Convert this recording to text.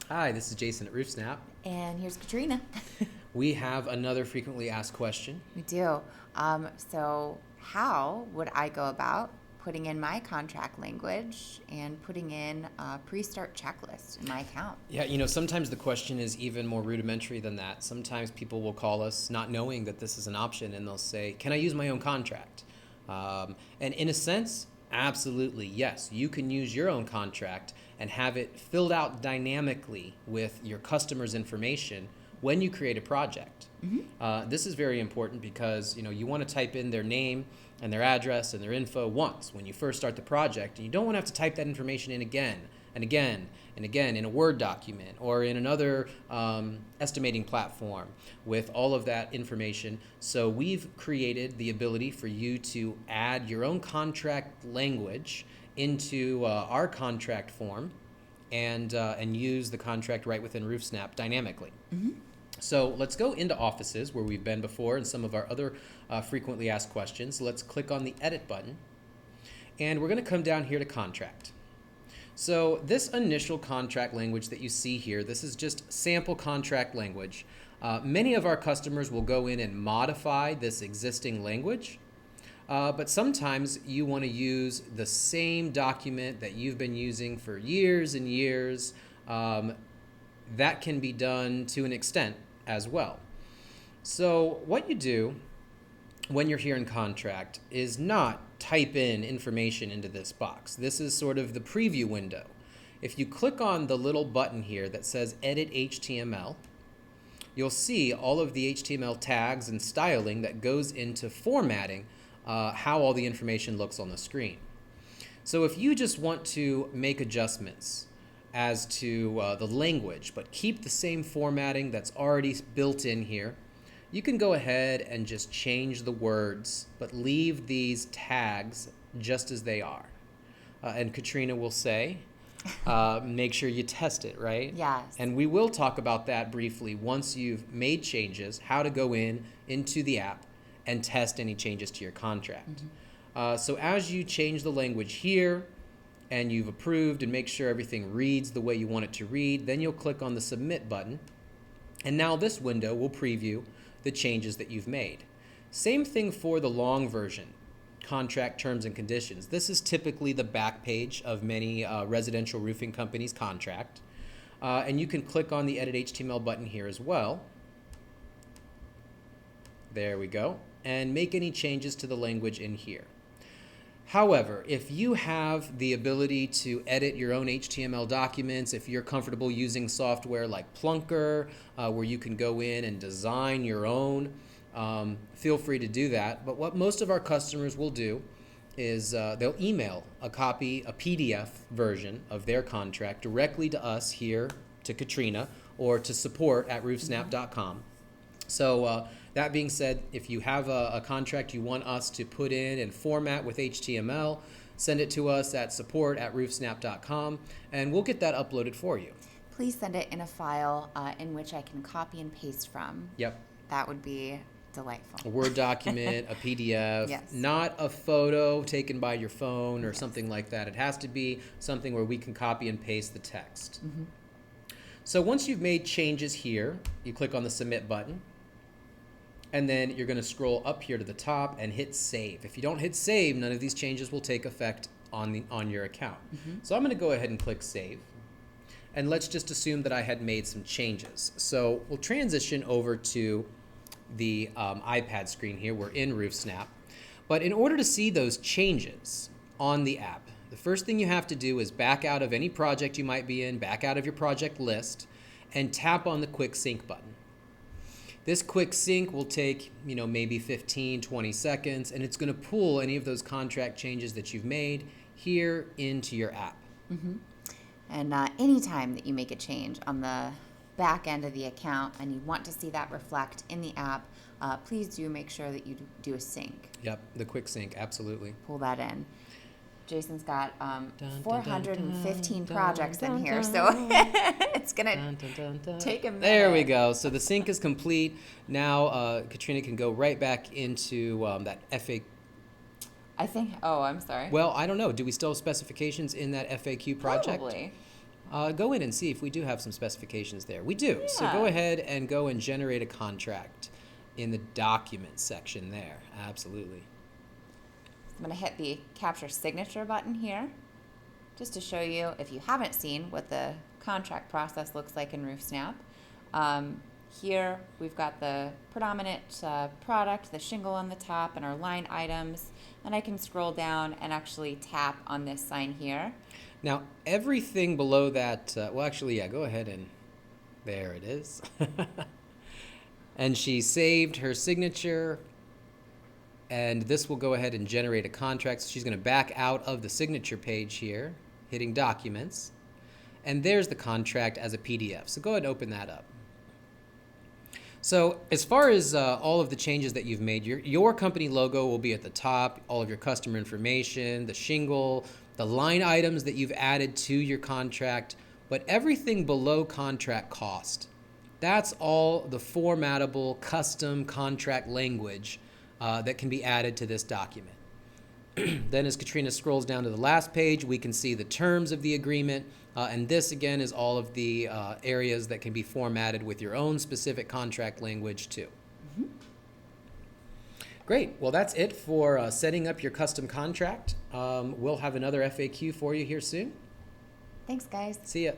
Hi, this is Jason at RoofSnap. And here's Katrina. We have another frequently asked question. We do. So, how would I go about putting in my contract language and putting in a pre-start checklist in my account? Yeah, sometimes the question is even more rudimentary than that. Sometimes people will call us not knowing that this is an option and they'll say, can I use my own contract? And in a sense, absolutely, yes. You can use your own contract and have it filled out dynamically with your customer's information when you create a project. This is very important because you want to type in their name and their address and their info once when you first start the project, and you don't want to have to type that information in again and again and again in a Word document or in another estimating platform with all of that information. So we've created the ability for you to add your own contract language into our contract form and use the contract right within RoofSnap dynamically. So let's go into Offices where we've been before and some of our other frequently asked questions. Let's click on the Edit button, and we're going to come down here to Contract. So this initial contract language that you see here, this is just sample contract language. Many of our customers will go in and modify this existing language, but sometimes you want to use the same document that you've been using for years and years. That can be done to an extent as well. So what you do when you're here in contract is not type in information into this box. This is sort of the preview window. If you click on the little button here that says Edit HTML, you'll see all of the HTML tags and styling that goes into formatting how all the information looks on the screen. So if you just want to make adjustments as to the language, but keep the same formatting that's already built in here, you can go ahead and just change the words, but leave these tags just as they are. And Katrina will say, make sure you test it, right? Yes. And we will talk about that briefly once you've made changes, how to go into the app and test any changes to your contract. So as you change the language here, and you've approved and make sure everything reads the way you want it to read, then you'll click on the Submit button. And now this window will preview the changes that you've made. Same thing for the long version, Contract Terms and Conditions. This is typically the back page of many residential roofing companies' contract. And you can click on the Edit HTML button here as well. There we go. And make any changes to the language in here. However, if you have the ability to edit your own HTML documents, if you're comfortable using software like Plunker, where you can go in and design your own, feel free to do that. But what most of our customers will do is they'll email a copy, a PDF version of their contract directly to us here, to Katrina, or to support@roofsnap.com. So that being said, if you have a contract you want us to put in and format with HTML, send it to us at support@roofsnap.com, and we'll get that uploaded for you. Please send it in a file in which I can copy and paste from. Yep. That would be delightful. A Word document, a PDF, Yes. not a photo taken by your phone or something like that. It has to be something where we can copy and paste the text. So once you've made changes here, you click on the Submit button. And then you're going to scroll up here to the top and hit Save. If you don't hit Save, none of these changes will take effect on your account. So I'm going to go ahead and click Save. And let's just assume that I had made some changes. So we'll transition over to the iPad screen here. We're in RoofSnap. But in order to see those changes on the app, the first thing you have to do is back out of any project you might be in, back out of your project list, and tap on the Quick Sync button. This quick sync will take, maybe 15, 20 seconds, and it's going to pull any of those contract changes that you've made here into your app. And anytime that you make a change on the back end of the account and you want to see that reflect in the app, please do make sure that you do a sync. Yep, the quick sync, absolutely. Pull that in. Jason's got 415 projects in here, so it's going to take a minute. There we go. So the sync is complete. Now Katrina can go right back into that FAQ. I think, I'm sorry. Well, I don't know. Do we still have specifications in that FAQ project? Probably. go in and see if we do have some specifications there. We do. So Yeah. go ahead and go and generate a contract in the document section there. Absolutely. I'm going to hit the capture signature button here just to show you, if you haven't seen what the contract process looks like in RoofSnap. Here we've got the predominant product, the shingle on the top, and our line items. And I can scroll down and actually tap on this sign here. Now, everything below that, well, actually, yeah, go ahead and there it is. And she saved her signature, and this will go ahead and generate a contract. So she's going to back out of the signature page here, hitting Documents, and there's the contract as a PDF. So go ahead and open that up. So as far as all of the changes that you've made, your company logo will be at the top, all of your customer information, the shingle, the line items that you've added to your contract, but everything below contract cost, that's all the formatable custom contract language that can be added to this document. Then as Katrina scrolls down to the last page, we can see the terms of the agreement. And this, again, is all of the areas that can be formatted with your own specific contract language, too. Mm-hmm. Great. Well, that's it for setting up your custom contract. We'll have another FAQ for you here soon. Thanks, guys. See ya.